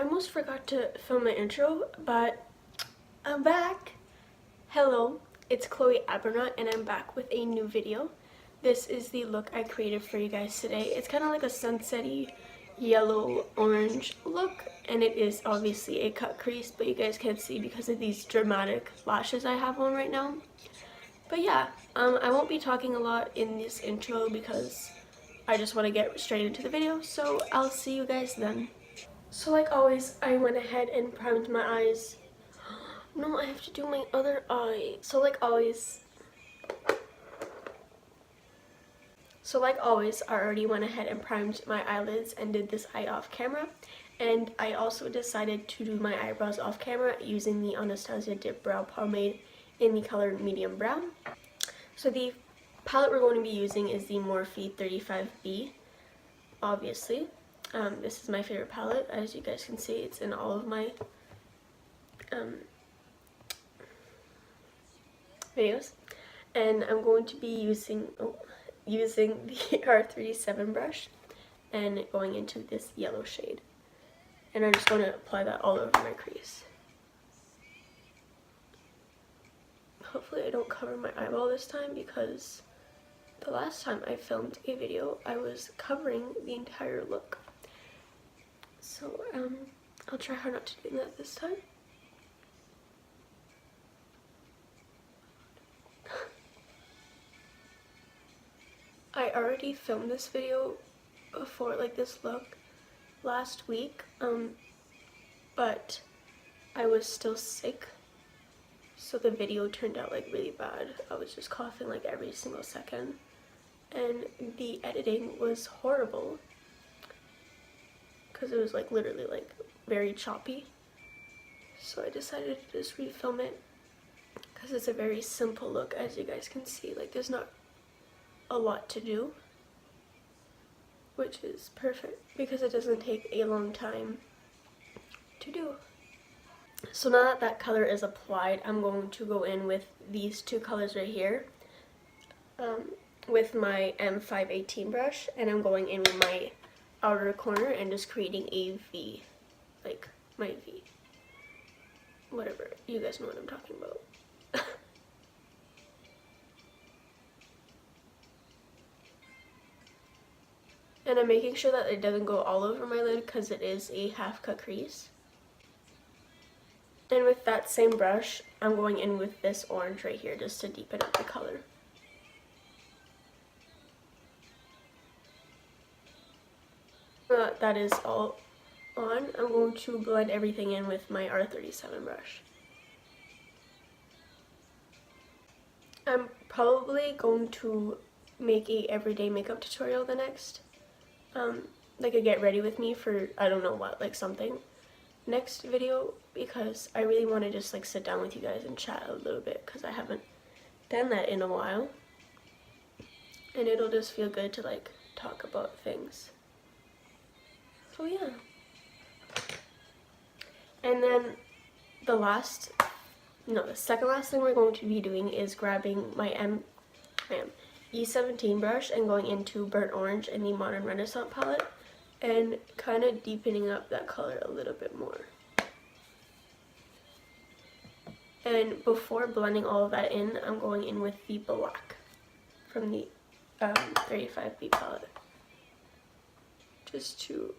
almost forgot to film my intro, but I'm back. Hello, it's Chloe Abernaut and I'm back with a new video. This is the look I created for you guys today. It's kind of like a sunset-y yellow orange look, and it is obviously a cut crease, but you guys can't see because of these dramatic lashes I have on right now. But yeah, I won't be talking a lot in this intro because I just want to get straight into the video, so I'll see you guys then. So like always, I went ahead and primed my eyes. No, I have to do my other eye. So like always, I already went ahead and primed my eyelids and did this eye off camera. And I also decided to do my eyebrows off camera using the Anastasia Dip Brow Pomade in the color medium brown. So the palette we're going to be using is the Morphe 35B, obviously. This is my favorite palette. As you guys can see, it's in all of my videos. And I'm going to be using the R37 brush and going into this yellow shade. And I'm just going to apply that all over my crease. Hopefully I don't cover my eyeball this time, because the last time I filmed a video I was covering the entire look. So I'll try hard not to do that this time. I already filmed this video before, like this look, last week, but I was still sick, so the video turned out like really bad. I was just coughing like every single second, and the editing was horrible because it was like literally like very choppy. So I decided to just refilm it because it's a very simple look, as you guys can see. Like there's not a lot to do, which is perfect because it doesn't take a long time to do. So now that that color is applied, I'm going to go in with these two colors right here with my M518 brush, and I'm going in with my outer corner and just creating a V, like my V. Whatever, you guys know what I'm talking about. And I'm making sure that it doesn't go all over my lid because it is a half cut crease. And with that same brush, I'm going in with this orange right here just to deepen up the color. That is all on. I'm going to blend everything in with my R37 brush. I'm probably going to make a everyday makeup tutorial the next. Like a get ready with me for I don't know what, like something next video, because I really want to just like sit down with you guys and chat a little bit because I haven't done that in a while, and it'll just feel good to like talk about things. So yeah. And then the second last thing we're going to be doing is grabbing my E17 brush and going into Burnt Orange in the Modern Renaissance palette and kind of deepening up that color a little bit more. And before blending all of that in, I'm going in with the black from the 35B palette, just to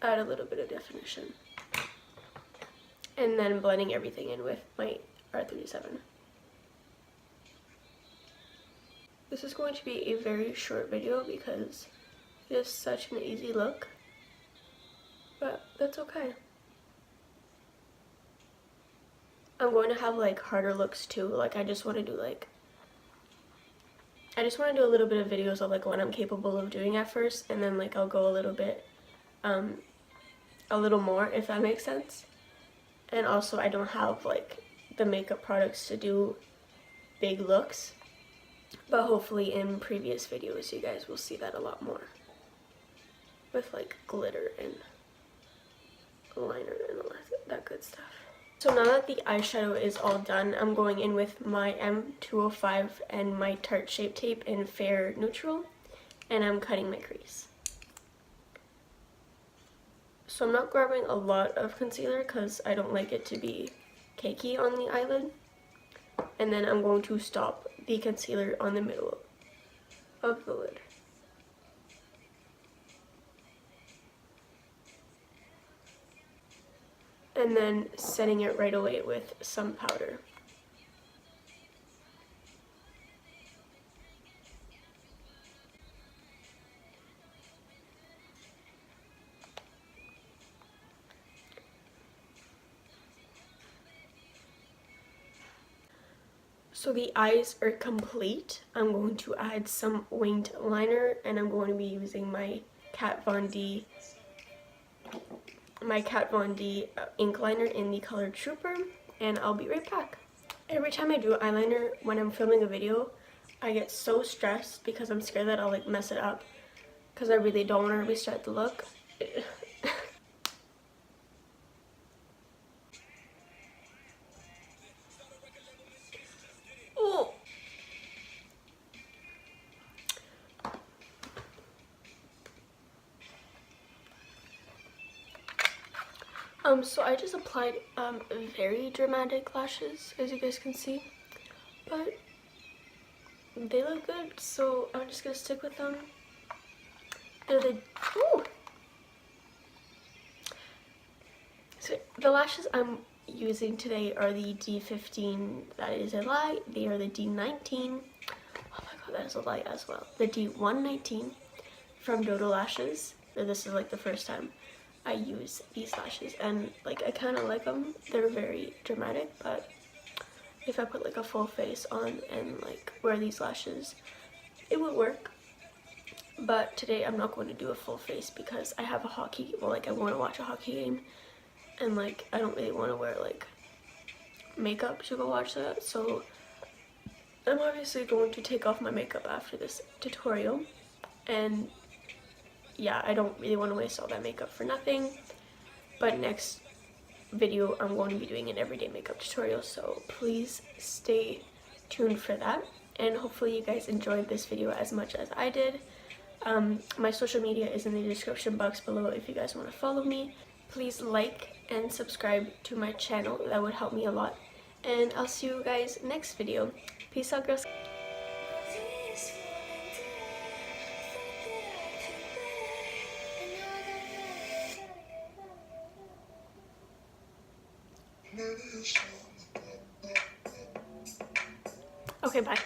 add a little bit of definition. And then blending everything in with my R37. This is going to be a very short video because it is such an easy look, but that's okay. I'm going to have like harder looks too. Like I just want to do a little bit of videos of like what I'm capable of doing at first, and then like I'll go a little bit a little more, if that makes sense. And also I don't have like the makeup products to do big looks, but hopefully in previous videos you guys will see that a lot more with like glitter and liner and all that good stuff. So now that the eyeshadow is all done, I'm going in with my M205 and my Tarte Shape Tape in Fair Neutral, and I'm cutting my crease. So I'm not grabbing a lot of concealer because I don't like it to be cakey on the eyelid. And then I'm going to stop the concealer on the middle of the lid. And then setting it right away with some powder. So the eyes are complete. I'm going to add some winged liner, and I'm going to be using my Kat Von D ink liner in the color Trooper, and I'll be right back. Every time I do eyeliner when I'm filming a video, I get so stressed because I'm scared that I'll like mess it up, because I really don't want to restart the look. Oh. So I just applied very dramatic lashes, as you guys can see, but they look good, so I'm just gonna stick with them. They're the So the lashes I'm using today are the D15, that is a lie. They are the D19. Oh my god, that is a lie as well. The D119 from Dodo Lashes. This is like the first time I use these lashes, and like I kind of like them. They're very dramatic, but if I put like a full face on and like wear these lashes, it would work. But today I'm not going to do a full face because I have a hockey, well, like I want to watch a hockey game, and like I don't really want to wear like makeup to go watch that. So I'm obviously going to take off my makeup after this tutorial, and yeah, I don't really want to waste all that makeup for nothing. But next video I'm going to be doing an everyday makeup tutorial, so please stay tuned for that, and hopefully you guys enjoyed this video as much as I did. My social media is in the description box below if you guys want to follow me. Please like and subscribe to my channel, that would help me a lot, and I'll see you guys next video. Peace out, girls. Okay, bye.